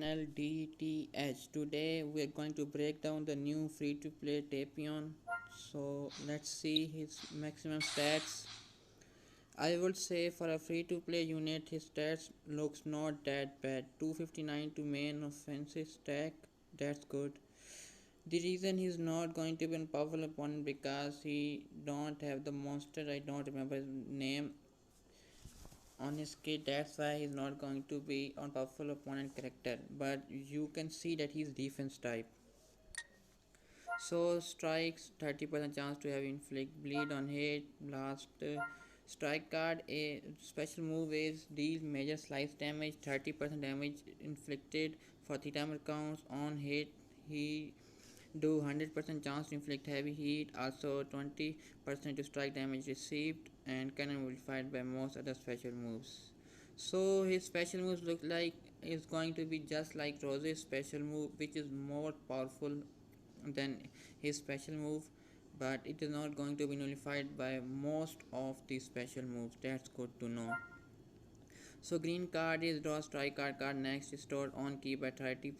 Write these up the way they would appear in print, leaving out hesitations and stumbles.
channel D.T.H. Today we are going to break down the new free to play Tapion. So let's see his maximum stats. I would say for a free to play unit his stats looks not that bad. 259 to main offensive stack, that's good. The reason he's not going to be a powerful opponent because he don't have the monster, I don't remember his name on his kit, that's why he's not going to be on powerful opponent character, but you can see that he's defense type. So strikes 30% chance to have inflict bleed on hit blast. Strike card, a special move is deal major slice damage, 30% damage inflicted for 3 timer counts on hit. He do 100% chance to inflict heavy heat, also 20% to strike damage received, and can be modified by most other special moves. So his special moves look like is going to be just like Rose's special move, which is more powerful than his special move, but it is not going to be nullified by most of the special moves. That's good to know. So green card is draw strike card next stored on key by 30%,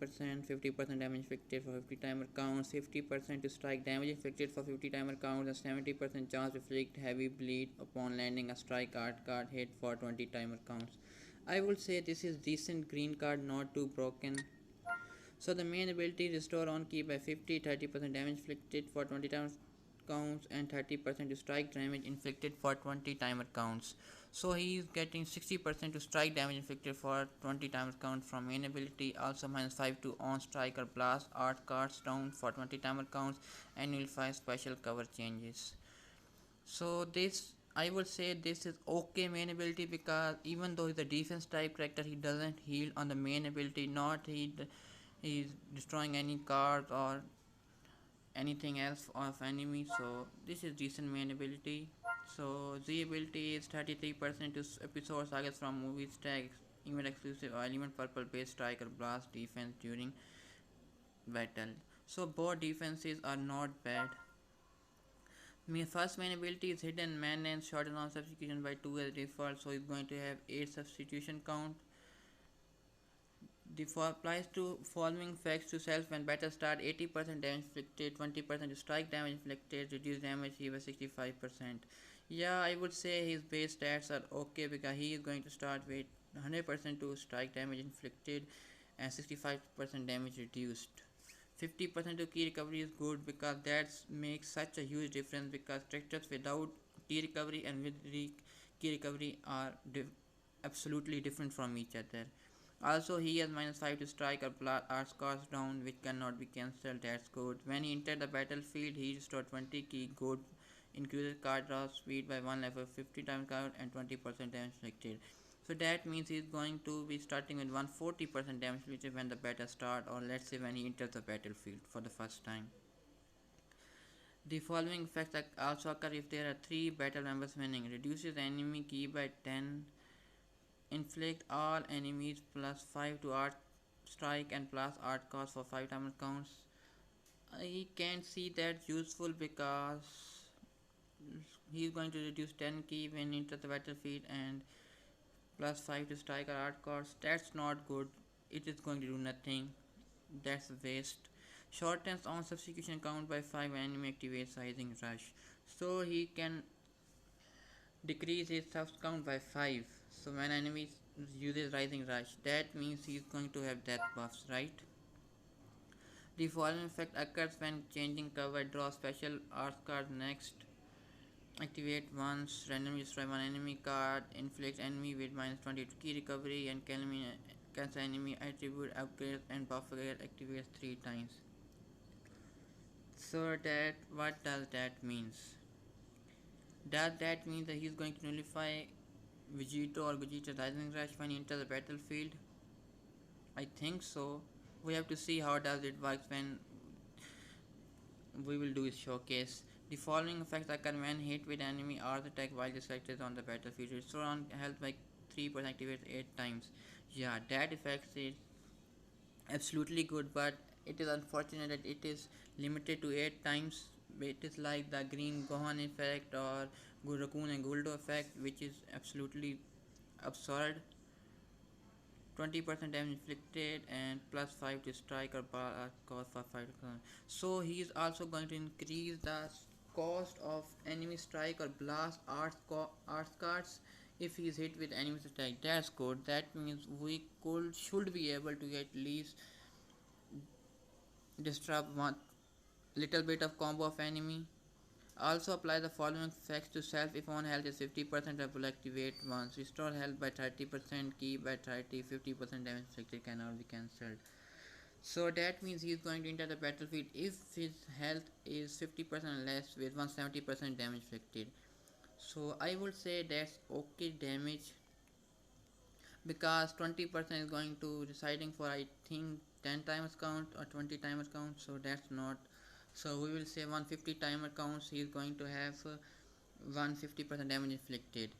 50% damage inflicted for 50 timer counts, 50% to strike damage inflicted for 50 timer counts, and 70% chance to inflict heavy bleed upon landing a strike card hit for 20 timer counts. I would say this is decent green card, not too broken. So the main ability restore on key by 50, 30% damage inflicted for 20 timer counts, and 30% to strike damage inflicted for 20 timer counts. So he is getting 60% to strike damage inflicted for 20 timer count from main ability, also minus 5 to on strike or blast art cards down for 20 timer counts, and will find special cover changes. So this, I would say this is okay main ability, because even though he's a defense type character, he doesn't heal on the main ability, not he's destroying any cards or anything else of enemy. So this is decent main ability. So Z ability is 33% to episode sagas from movies tag event exclusive element purple base strike or blast defense during battle. So both defenses are not bad. My first main ability is hidden man and shorten on substitution by 2 as default, so it's going to have 8 substitution count. The applies to following effects to self when battle start: 80% damage inflicted, 20% strike damage inflicted, reduce damage here by 65%. Yeah, I would say his base stats are okay, because he is going to start with 100% to strike damage inflicted and 65% damage reduced. 50% to key recovery is good, because that makes such a huge difference, because characters without key recovery and with key recovery are absolutely different from each other. Also, he has minus 5 to strike or art scores down, which cannot be cancelled. That's good. When he entered the battlefield, he restored 20 key good, increases card draw speed by 1 level, 50 times card, and 20% damage inflicted. So that means he's going to be starting with 140% damage inflicted when the battle start, or let's say when he enters the battlefield for the first time. The following effects also occur if there are 3 battle members winning: reduces enemy key by 10, inflict all enemies plus 5 to art strike and plus art cost for 5 timer counts. I can see that useful, because he is going to reduce 10 key when into the battlefield and plus 5 to strike or art cost. That's not good. It is going to do nothing. That's a waste. Shortens on substitution count by 5 enemy activates rising rush. So he can decrease his subs count by 5. So when enemy uses rising rush, that means he is going to have death buffs, right? The following effect occurs when changing cover. Draw special art card next. Activate once, randomly destroy one enemy card, inflict enemy with minus 20 to key recovery, and cancel enemy attribute upgrades and buff gear activates 3 times. So that, what does that means? Does that mean that he is going to nullify Vegito or Gogeta Rising Rush when he enters the battlefield? I think so. We have to see how does it works when we will do his showcase. The following effects occur when hit with enemy or attack while the character is on the battlefield. Restore on health by 3% activates 8 times. Yeah, that effect is absolutely good, but it is unfortunate that it is limited to 8 times. It is like the green Gohan effect or Raccoon and Guldo effect, which is absolutely absurd. 20% damage inflicted and plus 5 to strike or bar cost for 5 to. So he is also going to increase the cost of enemy strike or blast arts cards if he is hit with enemy strike. That's good. That means we could should be able to at least disrupt one little bit of combo of enemy. Also apply the following effects to self if on health is 50% will activate once. Restore health by 30%, keep by 30, 50% damage inflicted cannot be cancelled. So that means he is going to enter the battlefield if his health is 50% less with 170% damage inflicted. So I would say that's okay damage because 20% is going to deciding for I think 10 timers count or 20 timers count, so that's not. So we will say 150 timer counts he is going to have 150% damage inflicted.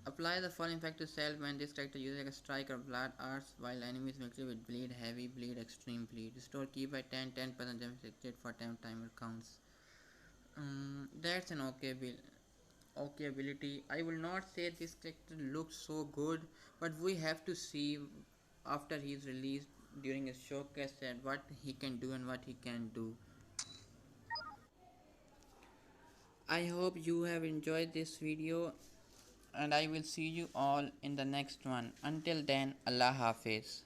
Apply the following effect to self when this character uses a strike or blood arts while enemies inflicted with bleed, heavy bleed, extreme bleed. Restore key by 10% damage inflicted for 10 timer counts. That's an okay ability. I will not say this character looks so good, but we have to see after he is released during his showcase that what he can do and what he can do. I hope you have enjoyed this video and I will see you all in the next one. Until then, Allah Hafiz.